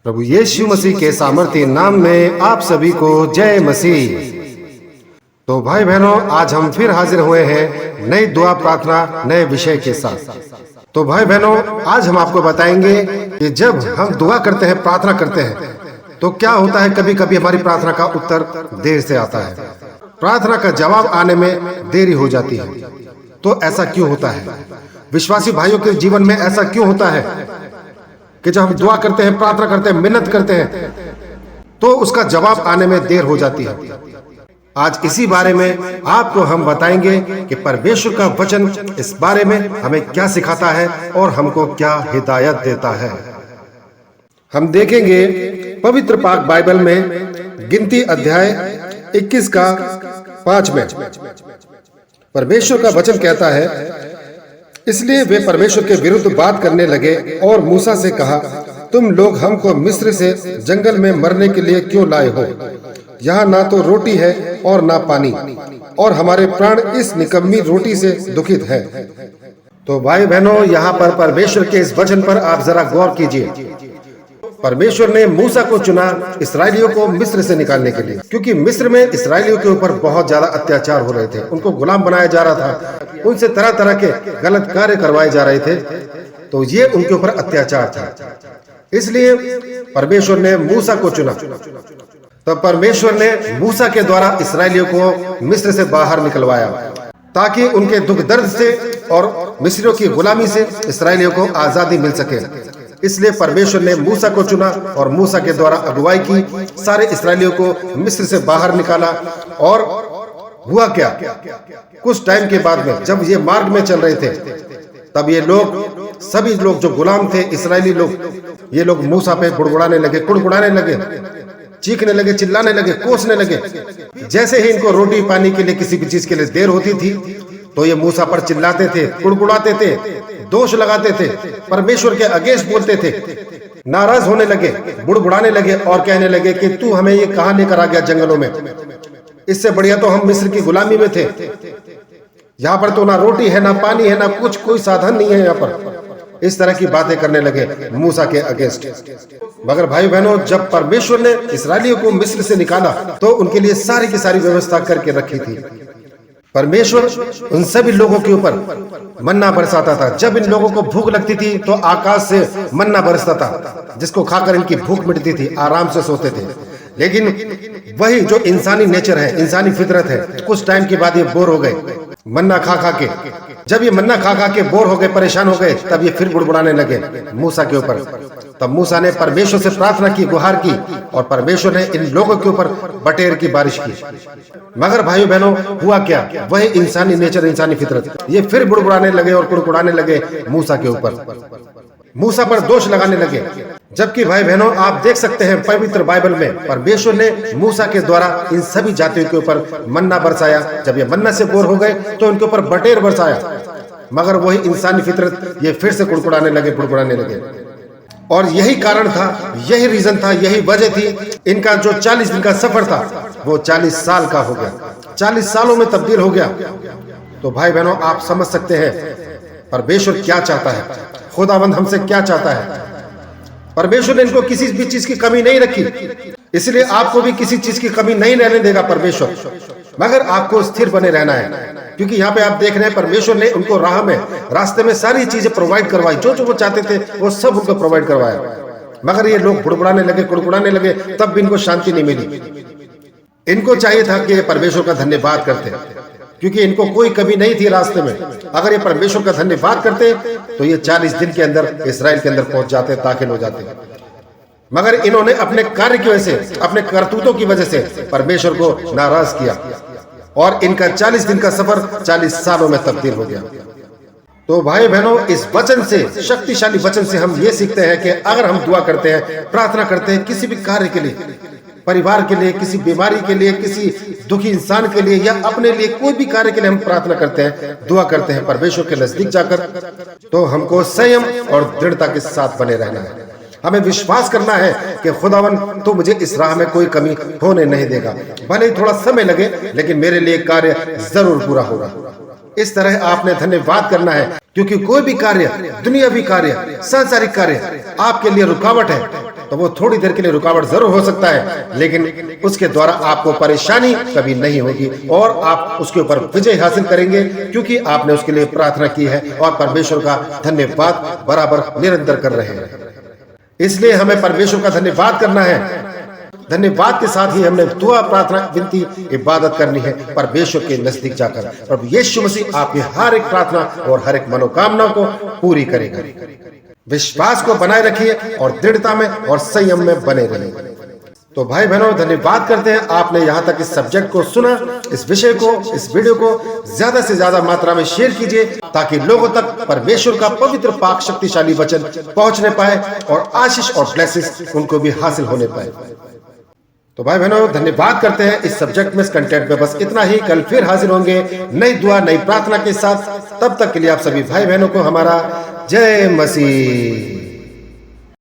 प्रभु यीशु मसीह के सामर्थ्य नाम में आप सभी को जय मसीह। तो भाई बहनों, आज हम फिर हाजिर हुए हैं नई दुआ प्रार्थना नए विषय के साथ। तो भाई बहनों, आज हम आपको बताएंगे कि जब हम दुआ करते हैं, प्रार्थना करते हैं, तो क्या होता है। कभी कभी हमारी प्रार्थना का उत्तर देर से आता है, प्रार्थना का जवाब आने में देरी हो जाती है। तो ऐसा क्यों होता है? विश्वासी भाइयों के जीवन में ऐसा क्यों होता है कि जब हम दुआ करते हैं, प्रार्थना करते हैं, मिन्नत करते हैं, तो उसका जवाब आने में देर हो जाती है। आज इसी बारे में आपको हम बताएंगे कि परमेश्वर का वचन इस बारे में हमें क्या सिखाता है और हमको क्या हिदायत देता है। हम देखेंगे पवित्र पाक बाइबल में गिनती अध्याय 21 का 5 में परमेश्वर का वचन कहता है, इसलिए वे परमेश्वर के विरुद्ध बात करने लगे और मूसा से कहा, तुम लोग हमको मिस्र से जंगल में मरने के लिए क्यों लाए हो? यहाँ ना तो रोटी है और ना पानी, और हमारे प्राण इस निकम्मी रोटी से दुखित है। तो भाई बहनों, यहाँ पर परमेश्वर के इस वचन पर आप जरा गौर कीजिए। परमेश्वर ने मूसा को चुना इस्राएलियों को मिस्र से निकालने के लिए, क्योंकि मिस्र में इस्राएलियों के ऊपर बहुत ज्यादा अत्याचार हो रहे थे। उनको गुलाम बनाया जा रहा था, उनसे तरह तरह के गलत कार्य करवाए जा रहे थे। तो ये उनके ऊपर अत्याचार था, इसलिए परमेश्वर ने मूसा को चुना। तो परमेश्वर ने मूसा के द्वारा इस्राएलियों को मिस्र से बाहर निकलवाया, ताकि उनके दुख दर्द से और मिस्रियों की गुलामी से इस्राएलियों को आजादी मिल सके। इसलिए परमेश्वर ने मूसा को चुना और मूसा के द्वारा अगुवाई की, सारे इस्राएलियों को मिस्र से बाहर निकाला। और हुआ क्या, कुछ टाइम के बाद में जब ये मार्ग में चल रहे थे, तब ये लोग, सभी लोग जो गुलाम थे, इस्राएली लोग, ये लोग मूसा पे बुड़बुड़ाने लगे, कुड़कुड़ाने लगे, चीखने लगे, चिल्लाने लगे, कोसने लगे। जैसे ही इनको रोटी पानी के लिए, किसी भी चीज के लिए देर होती थी, तो ये मूसा पर चिल्लाते थे, कुड़कुड़ाते थे, दोष लगाते थे, परमेश्वर के अगेंस्ट बोलते थे, नाराज होने लगे, बुड़बुड़ाने लगे और कहने लगे कि तू हमें ये कहां लेकर आ गया जंगलों में? इससे बढ़िया तो हम मिस्र की गुलामी में थे। यहाँ पर तो ना रोटी है, ना पानी है, ना कुछ, कोई साधन नहीं है यहाँ पर। इस तरह की बातें करने लगे मूसा के अगेंस्ट। मगर भाई बहनों, जब परमेश्वर ने इस्राएलियों को मिस्र से निकाला, तो उनके लिए सारी की सारी व्यवस्था करके रखी थी। परमेश्वर उन सभी लोगों के ऊपर मन्ना बरसाता था। जब इन लोगों को भूख लगती थी, तो आकाश से मन्ना बरसता था, जिसको खाकर इनकी भूख मिटती थी, आराम से सोते थे। लेकिन वही जो इंसानी नेचर है, इंसानी फितरत है, कुछ टाइम के बाद ये बोर हो गए मन्ना खा खा के। जब ये मन्ना खा खा के बोर हो गए, परेशान हो गए, तब ये फिर बुड़बुड़ाने लगे मूसा के ऊपर। तब मूसा ने परमेश्वर से प्रार्थना की, गुहार की, और परमेश्वर ने इन लोगों के ऊपर बटेर की बारिश की। मगर भाइयों बहनों, हुआ क्या, वही इंसानी नेचर, इंसानी फितरत, ये फिर बुड़बुड़ाने लगे और कुड़कुड़ाने लगे मूसा के ऊपर, मूसा पर दोष लगाने लगे। जबकि भाई बहनों, आप देख सकते हैं पवित्र बाइबल में परमेश्वर ने मूसा के द्वारा इन सभी जातियों के ऊपर मन्ना बरसाया। जब ये मन्ना से बोर हो गए, तो उनके ऊपर बटेर बरसाया। मगर वही इंसानी फितरत, ये फिर से कुड़कुड़ाने लगे, बुड़बुड़ाने लगे। और यही कारण था, यही रीजन था, यही वजह थी, इनका जो 40 दिन का सफर था, वो 40 साल का हो गया, 40 सालों में तब्दील हो गया। तो भाई बहनों, आप समझ सकते हैं परमेश्वर क्या चाहता है, खुदावंद हमसे क्या चाहता है। परमेश्वर ने इनको किसी भी चीज की कमी नहीं रखी, इसलिए आपको भी किसी चीज की कमी नहीं रहने देगा परमेश्वर। मगर आपको स्थिर बने रहना है, क्योंकि यहाँ पे आप देख रहे हैं परमेश्वर ने उनको राह में, रास्ते में सारी चीजें प्रोवाइड करवाई, जो जो वो चाहते थे वो सब उनको प्रोवाइड करवाया। मगर ये लोग बुड़बुड़ाने लगे, कुड़कुड़ाने लगे, तब भी इनको शांति नहीं मिली। इनको चाहिए था कि परमेश्वर का धन्यवाद करते, क्योंकि इनको कोई कमी नहीं थी रास्ते में। अगर ये परमेश्वर का धन्यवाद करते, तो ये 40 दिन के अंदर इस्राएल के अंदर पहुंच जाते, दाखिल हो जाते। मगर इन्होंने अपने कार्य की वजह से, अपने करतूतों की वजह से परमेश्वर को नाराज किया, और इनका 40 दिन का सफर 40 सालों में तब्दील हो गया। तो भाई बहनों, इस वचन से, शक्तिशाली वचन से हम ये सीखते हैं कि अगर हम दुआ करते हैं, प्रार्थना करते हैं, किसी भी कार्य के लिए, परिवार के लिए, किसी बीमारी के लिए, किसी दुखी इंसान के लिए, या अपने लिए, कोई भी कार्य के लिए हम प्रार्थना करते हैं, दुआ करते हैं परमेश्वर के नजदीक जाकर, तो हमको संयम और दृढ़ता के साथ बने रहना है। हमें विश्वास करना है कि खुदावन तो मुझे इस राह में कोई कमी होने नहीं देगा, भले ही थोड़ा समय लगे, लेकिन मेरे लिए कार्य जरूर पूरा होगा। इस तरह आपने धन्यवाद करना है, क्योंकि कोई भी कार्य, दुनियावी कार्य, सांसारिक कार्य आपके लिए रुकावट है, तो वो थोड़ी देर के लिए रुकावट जरूर हो सकता है, लेकिन उसके द्वारा आपको परेशानी कभी नहीं होगी और आप उसके ऊपर विजय हासिल करेंगे, क्योंकि आपने उसके लिए प्रार्थना की है और परमेश्वर का धन्यवाद बराबर निरंतर कर रहे हैं। इसलिए हमें परमेश्वर का धन्यवाद करना है। धन्यवाद के साथ ही हमने दुआ, प्रार्थना, विनती, इबादत करनी है परमेश्वर के नजदीक जाकर। प्रभु यीशु मसीह आपकी हर एक प्रार्थना और हर एक मनोकामना को पूरी करेगा। विश्वास को बनाए रखिए और दृढ़ता में और संयम में बने रहिए। तो भाई बहनों, धन्यवाद करते हैं आपने यहाँ तक इस सब्जेक्ट को सुना। इस विषय को, इस वीडियो को ज्यादा से ज्यादा मात्रा में शेयर कीजिए, ताकि लोगों तक परमेश्वर का पवित्र पाक शक्तिशाली वचन पहुंचने पाए और आशीष और ब्लेसिंग्स उनको भी हासिल होने पाए। तो भाई बहनों, धन्यवाद करते हैं इस सब्जेक्ट में, इस कंटेंट में बस इतना ही। कल फिर हाजिर होंगे नई दुआ, नई प्रार्थना के साथ। तब तक के लिए आप सभी भाई बहनों को हमारा जय मसीह।